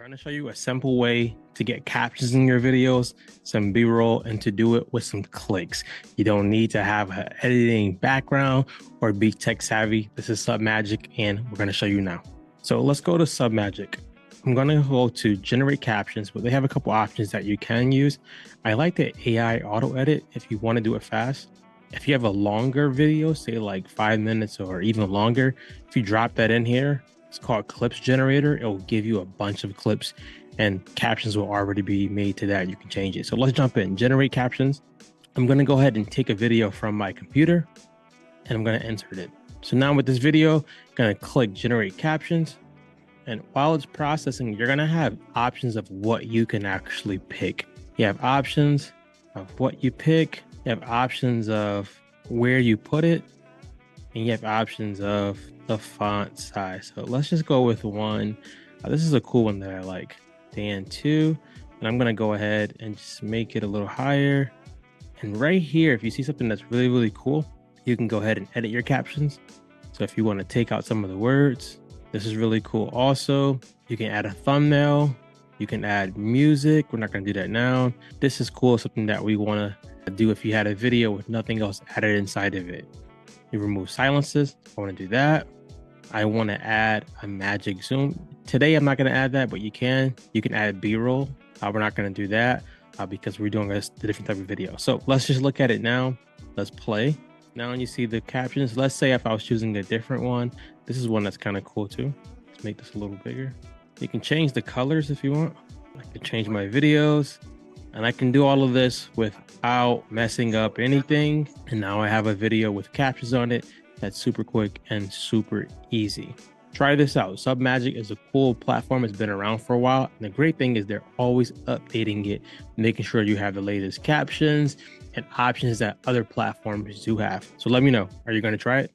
going to show you a simple way to get captions in your videos, some B-roll, and to do it with some clicks. You don't need to have an editing background or be tech savvy. This is Submagic, and we're going to show you now. So let's go to Submagic. I'm going to go to generate captions, but they have a couple options that you can use. I like the AI auto edit if you want to do it fast. If you have a longer video, say like 5 minutes or even longer, if you drop that in here, it's called clips generator. It will give you a bunch of clips and captions will already be made to that. You can change it. So let's jump in, generate captions. I'm going to go ahead and take a video from my computer and I'm going to insert it. So now with this video, I'm going to click generate captions. And while it's processing, you're going to have options of what you can actually pick. You have options of what you pick. You have options of where you put it. And you have options of the font size. So let's just go with one. This is a cool one that I like, Dan 2. And I'm going to go ahead and just make it a little higher. And right here, if you see something that's really, really cool, you can go ahead and edit your captions. So if you want to take out some of the words, this is really cool. Also, you can add a thumbnail. You can add music. We're not going to do that now. This is cool, something that we want to do if you had a video with nothing else added inside of it. You remove silences. I want to do that. I want to add a magic zoom. Today, I'm not going to add that, but you can. You can add B-roll. We're not going to do that because we're doing a different type of video. So let's just look at it now. Let's play. Now you see the captions. Let's say if I was choosing a different one, this is one that's kind of cool too. Let's make this a little bigger. You can change the colors if you want. I can change my videos and I can do all of this without messing up anything. And now I have a video with captions on it that's super quick and super easy. Try this out. Submagic is a cool platform. It's been around for a while. And the great thing is they're always updating it, making sure you have the latest captions and options that other platforms do have. So let me know, are you going to try it?